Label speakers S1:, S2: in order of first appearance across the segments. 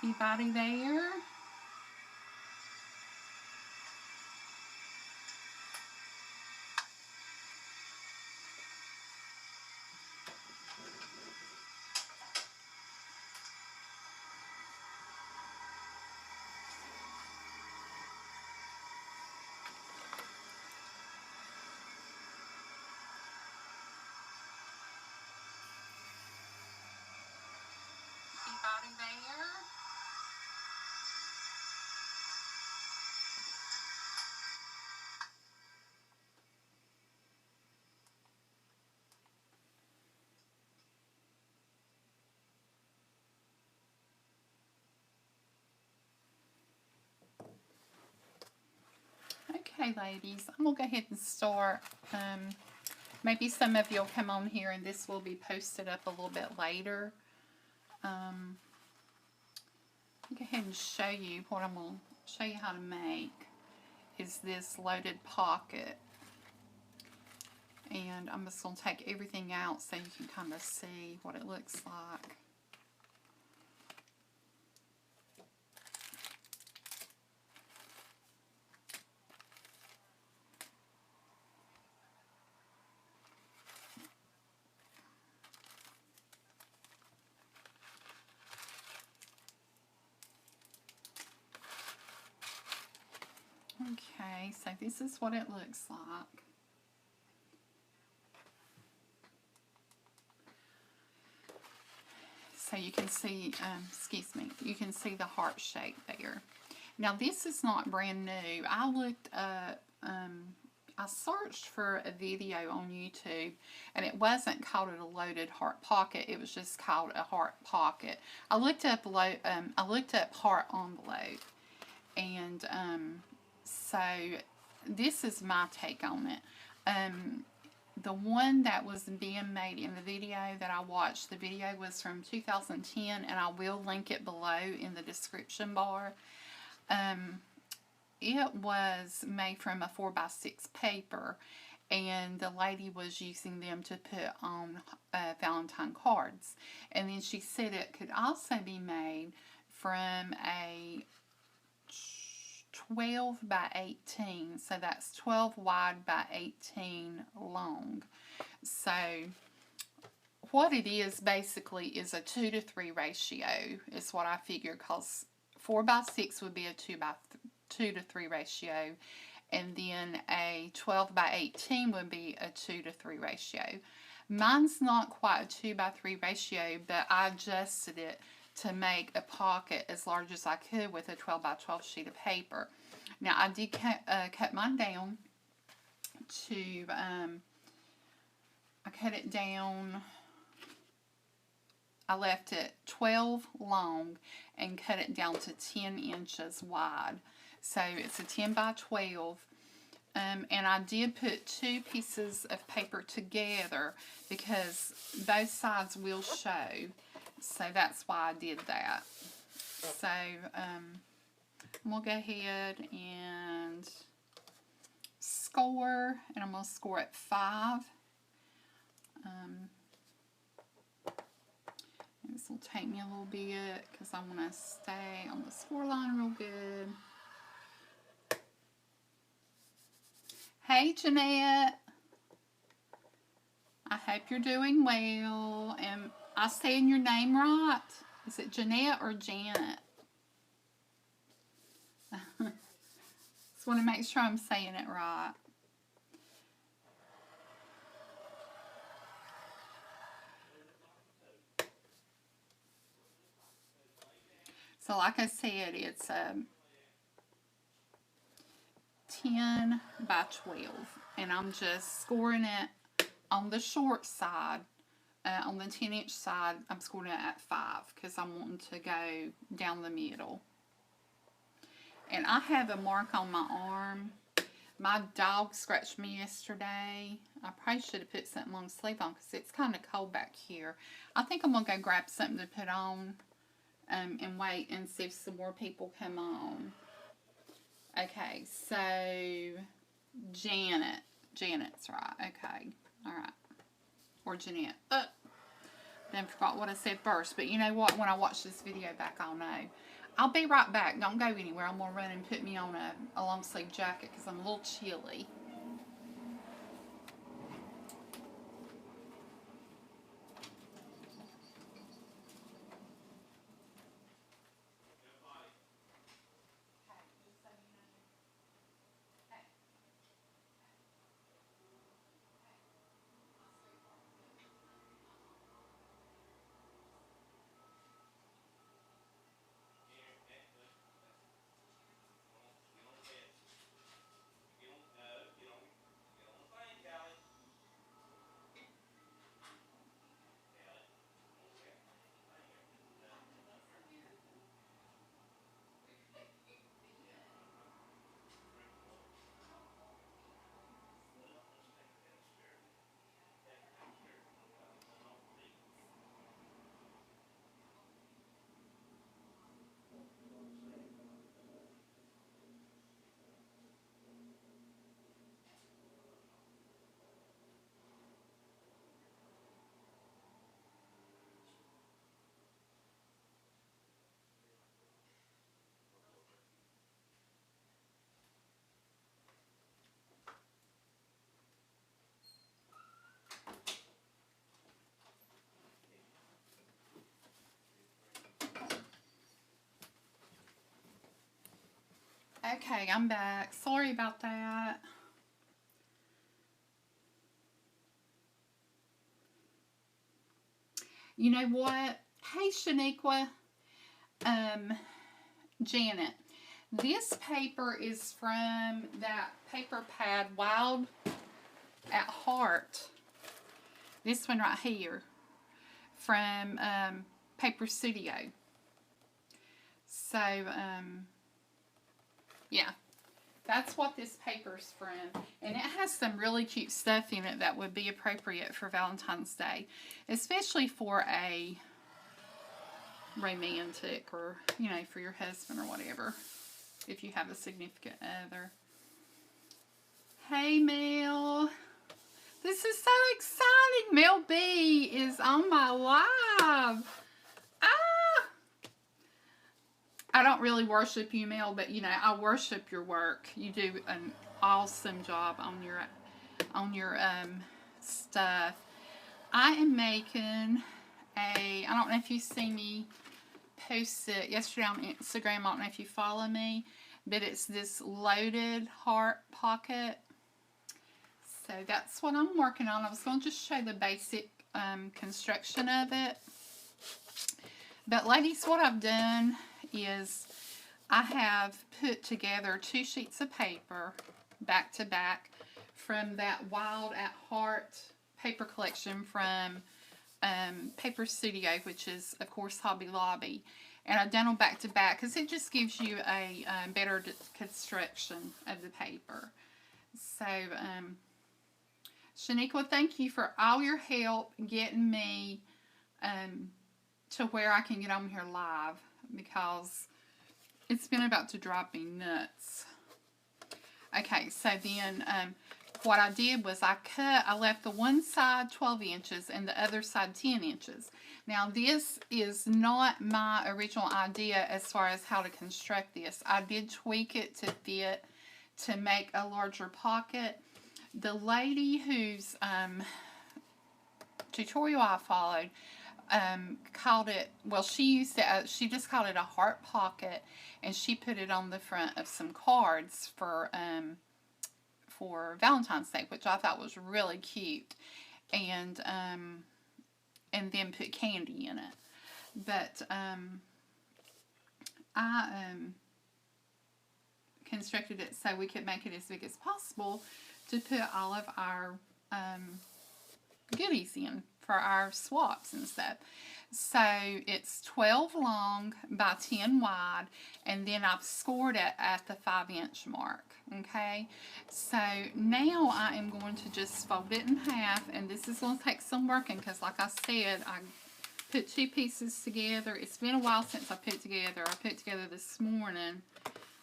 S1: Everybody there? Everybody there? Okay, ladies, I'm going to go ahead and start. Maybe some of you will come on here and this will be posted up a little bit later. I'll go ahead and show you what I'm going to show you how to make is this loaded pocket. And I'm just going to take everything out so you can kind of see what it looks like. Okay, so this is what it looks like. So you can see, excuse me, you can see the heart shape there. Now this is not brand new. I looked up, I searched for a video on YouTube, and it wasn't called a loaded heart pocket. It was just called a heart pocket. I looked up heart envelope, and so this is my take on it. The one that was being made in the video that I watched, the video was from 2010, and I will link it below in the description bar. It was made from a 4x6 paper, and the lady was using them to put on Valentine cards. And then she said it could also be made from a 12 by 18, so that's 12 wide by 18 long. So what it is basically is a 2 to 3 ratio is what I figured, because 4 by 6 would be a 2 to 3 ratio, and then a 12 by 18 would be a 2 to 3 ratio. Mine's not quite a 2 by 3 ratio, but I adjusted it to make a pocket as large as I could with a 12 by 12 sheet of paper. Now I did cut mine down to, I cut it down, I left it 12 long and cut it down to 10 inches wide. So it's a 10 by 12. And I did put 2 pieces of paper together because both sides will show. So that's why I did that. So I'm going to go ahead and score. And I'm going to score at 5. This will take me a little bit because I want to stay on the score line real good. Hey, Jeanette. I hope you're doing well. Am I saying your name right? Is it Jeanette or Janet? Just want to make sure I'm saying it right. So like I said, it's 10 by 12, and I'm just scoring it on the short side. On the 10-inch side, I'm scoring it at 5 because I'm wanting to go down the middle. And I have a mark on my arm. My dog scratched me yesterday. I probably should have put something long sleeve on because it's kind of cold back here. I think I'm going to go grab something to put on and wait and see if some more people come on. Okay, so Janet. Janet's right. Okay, all right. Or Jeanette. Then forgot what I said first. But you know what? When I watch this video back, I'll know. I'll be right back. Don't go anywhere. I'm going to run and put me on a long sleeve jacket because I'm a little chilly. Okay, I'm back. Sorry about that. You know what? Hey, Shaniqua. Janet. This paper is from that paper pad, Wild at Heart. This one right here. From Paper Studio. So, yeah. That's what this paper's from. And it has some really cute stuff in it that would be appropriate for Valentine's Day. Especially for a romantic or, you know, for your husband or whatever. If you have a significant other. Hey, Mel. This is so exciting. Mel B is on my live. I don't really worship you, Mel, but you know, I worship your work. You do an awesome job on your stuff. I am making I don't know if you see me post it yesterday on Instagram. I don't know if you follow me, but it's this loaded heart pocket. So that's what I'm working on. I was going to just show the basic construction of it. But ladies, what I've done is I have put together 2 sheets of paper back to back from that Wild at Heart paper collection from Paper Studio, which is of course Hobby Lobby, and I've done them back to back because it just gives you a better construction of the paper. So Shaniqua, thank you for all your help getting me to where I can get on here live, because it's been about to drive me nuts. Okay, so then what I did was I left the one side 12 inches and the other side 10 inches. Now this is not my original idea as far as how to construct this. I did tweak it to fit to make a larger pocket. The lady whose tutorial I followed called it, well, she used it, she just called it a heart pocket, and she put it on the front of some cards for Valentine's Day, which I thought was really cute, and then put candy in it. But I constructed it so we could make it as big as possible to put all of our goodies in for our swaps and stuff. So it's 12 long by 10 wide, and then I've scored it at the 5-inch mark. Okay, so now I am going to just fold it in half, and this is going to take some working because, like I said, I put 2 pieces together. It's been a while since I put it together. I put it together this morning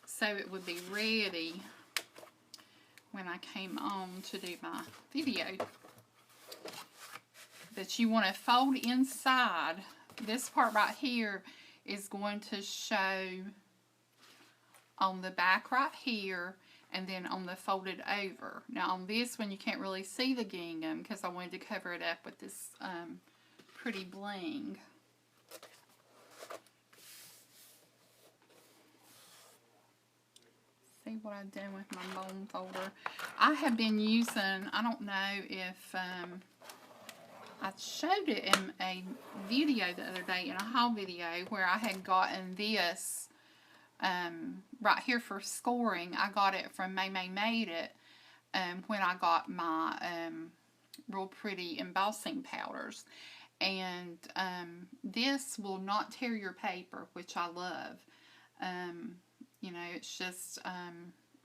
S1: so it would be ready when I came on to do my video. But you want to fold inside. This part right here is going to show on the back right here, and then on the folded over. Now on this one you can't really see the gingham because I wanted to cover it up with this pretty bling. See what I've done with my bone folder. I have been using, I don't know if I showed it in a video the other day, in a haul video, where I had gotten this right here for scoring. I got it from May Made It when I got my real pretty embossing powders. And this will not tear your paper, which I love. You know, it's just,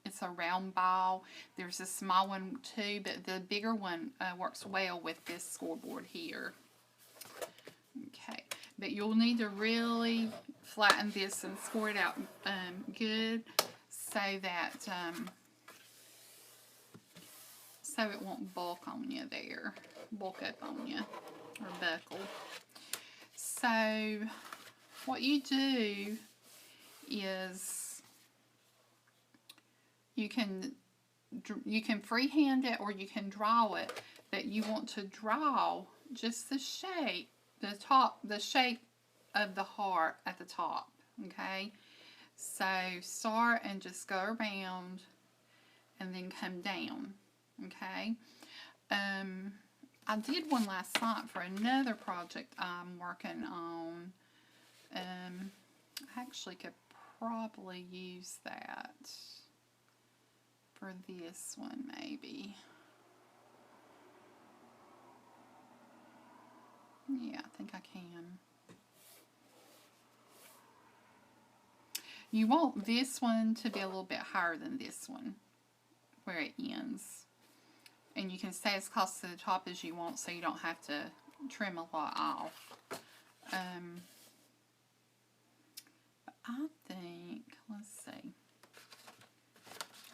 S1: it's a round ball. There's a small one too, but the bigger one works well with this scoreboard here. Okay, but you'll need to really flatten this and score it out good so that, so it won't bulk on you there, bulk up on you, or buckle. So, what you do is you can freehand it or you can draw it, but you want to draw just the shape, the shape of the heart at the top, okay? So start and just go around and then come down, okay? I did one last night for another project I'm working on. I actually could probably use that for this one, maybe. Yeah, I think I can. You want this one to be a little bit higher than this one, where it ends. And you can stay as close to the top as you want, so you don't have to trim a lot off. I think, let's see.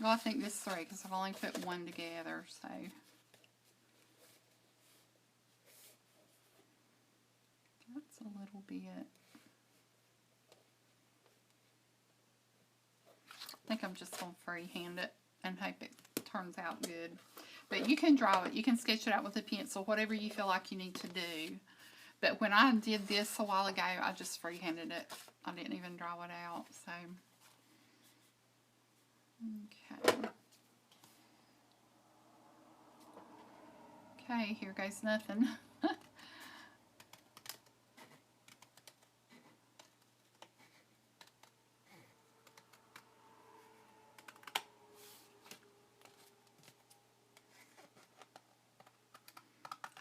S1: Well, I think this 3, because I've only put one together, so. That's a little bit. I think I'm just going to freehand it and hope it turns out good. But you can draw it. You can sketch it out with a pencil, whatever you feel like you need to do. But when I did this a while ago, I just freehanded it. I didn't even draw it out, so. Okay. Okay, here goes nothing.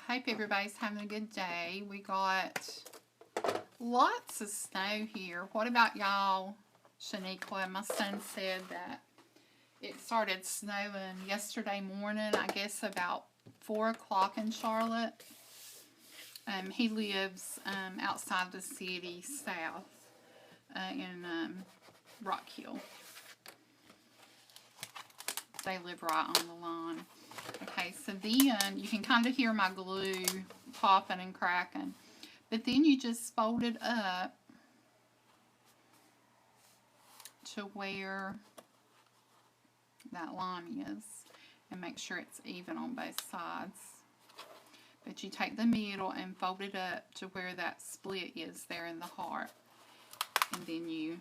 S1: Hope everybody's having a good day. We got lots of snow here. What about y'all, Shaniqua? My son said that it started snowing yesterday morning, I guess about 4 o'clock in Charlotte. He lives outside the city, south, in Rock Hill. They live right on the line. Okay, so then you can kind of hear my glue popping and cracking. But then you just fold it up to where that line is and make sure it's even on both sides. But you take the middle and fold it up to where that split is there in the heart. And then you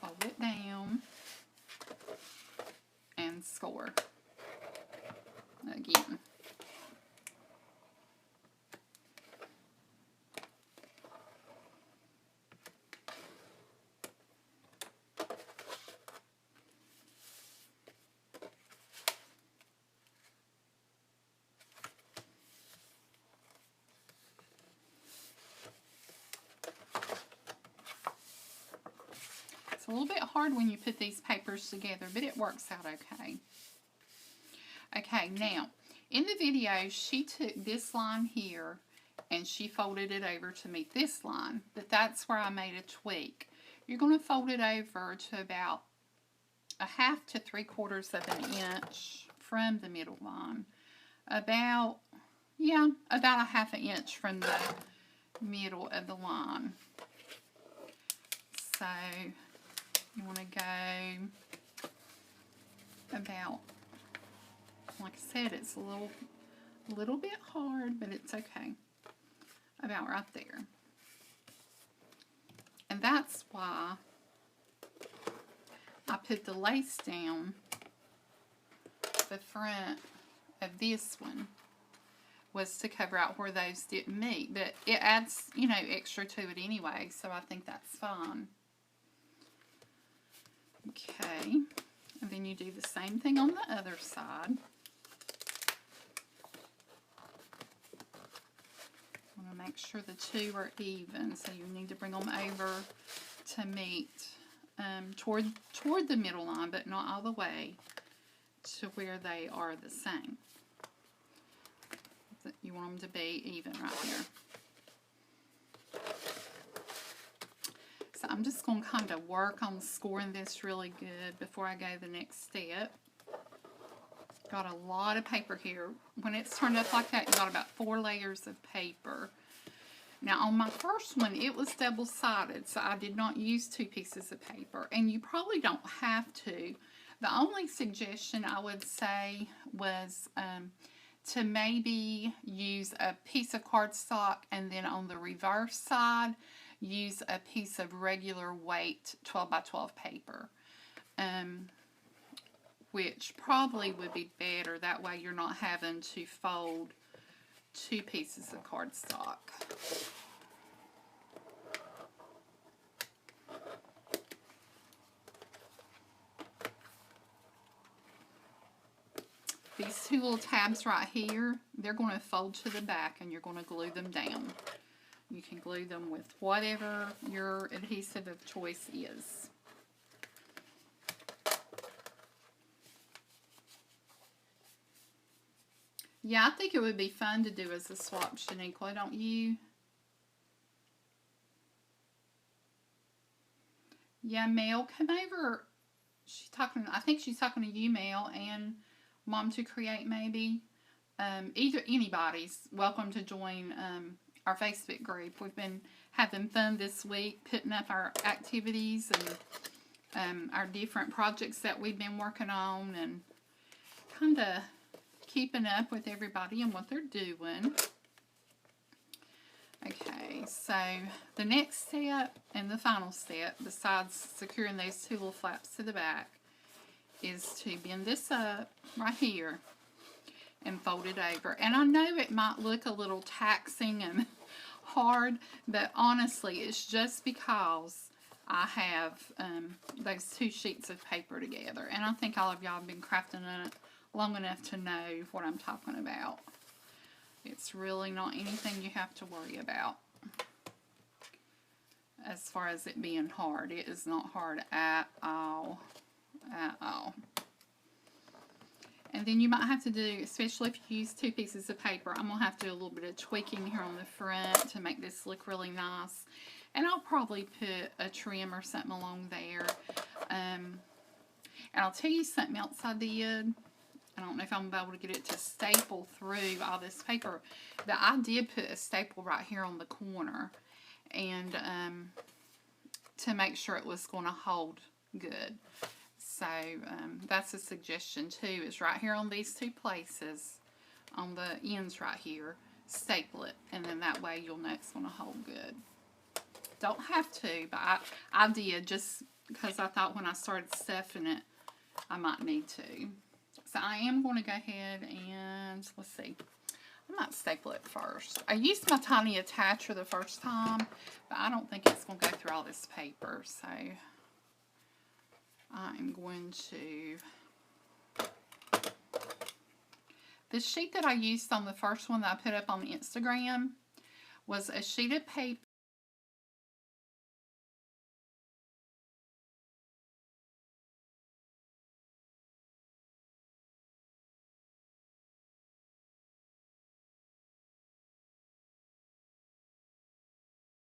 S1: fold it down and score again. It's a little bit hard when you put these papers together, but it works out okay. Okay, now, in the video, she took this line here and she folded it over to meet this line, but that's where I made a tweak. You're going to fold it over to about 1/2 to 3/4 of an inch from the middle line. About 1/2 inch from the middle of the line. So you want to go about, like I said, it's a little bit hard, but it's okay. About right there. And that's why I put the lace down the front of this one, was to cover out where those didn't meet. But it adds, you know, extra to it anyway, so I think that's fine. Okay, and then you do the same thing on the other side. I want to make sure the two are even, so you need to bring them over to meet toward the middle line, but not all the way to where they are the same. You want them to be even right here. So I'm just going to kind of work on scoring this really good before I go the next step. Got a lot of paper here. When it's turned up like that, you got about 4 layers of paper. Now on my first one, it was double-sided, so I did not use 2 pieces of paper. And you probably don't have to. The only suggestion I would say was to maybe use a piece of cardstock, and then on the reverse side, use a piece of regular weight 12 by 12 paper, which probably would be better. That way you're not having to fold 2 pieces of cardstock. These 2 little tabs right here, they're going to fold to the back, and you're going to glue them down. You can glue them with whatever your adhesive of choice is. Yeah, I think it would be fun to do as a swap, Shaniqua, don't you? Yeah, Mel, come over. I think she's talking to you, Mel, and Mom to Create, maybe. Anybody's welcome to join our Facebook group. We've been having fun this week, putting up our activities and our different projects that we've been working on, and kind of keeping up with everybody and what they're doing. Okay, so the next step and the final step, besides securing those 2 little flaps to the back, is to bend this up right here and fold it over. And I know it might look a little taxing and hard, but honestly, it's just because I have those 2 sheets of paper together. And I think all of y'all have been crafting it long enough to know what I'm talking about. It's really not anything you have to worry about as far as it being hard. It is not hard at all. At all. And then you might have to do, especially if you use 2 pieces of paper, I'm going to have to do a little bit of tweaking here on the front to make this look really nice. And I'll probably put a trim or something along there. And I'll tell you something else I did. I don't know if I'm going to be able to get it to staple through all this paper, but I did put a staple right here on the corner, and to make sure it was going to hold good. So that's a suggestion too, is right here on these 2 places, on the ends right here, staple it, and then that way you'll know it's going to hold good. Don't have to, but I did, just because I thought when I started stuffing it, I might need to. So I am going to go ahead and, let's see, I might staple it first. I used my tiny attacher the first time, but I don't think it's going to go through all this paper, so I'm going to... The sheet that I used on the first one that I put up on the Instagram was a sheet of paper,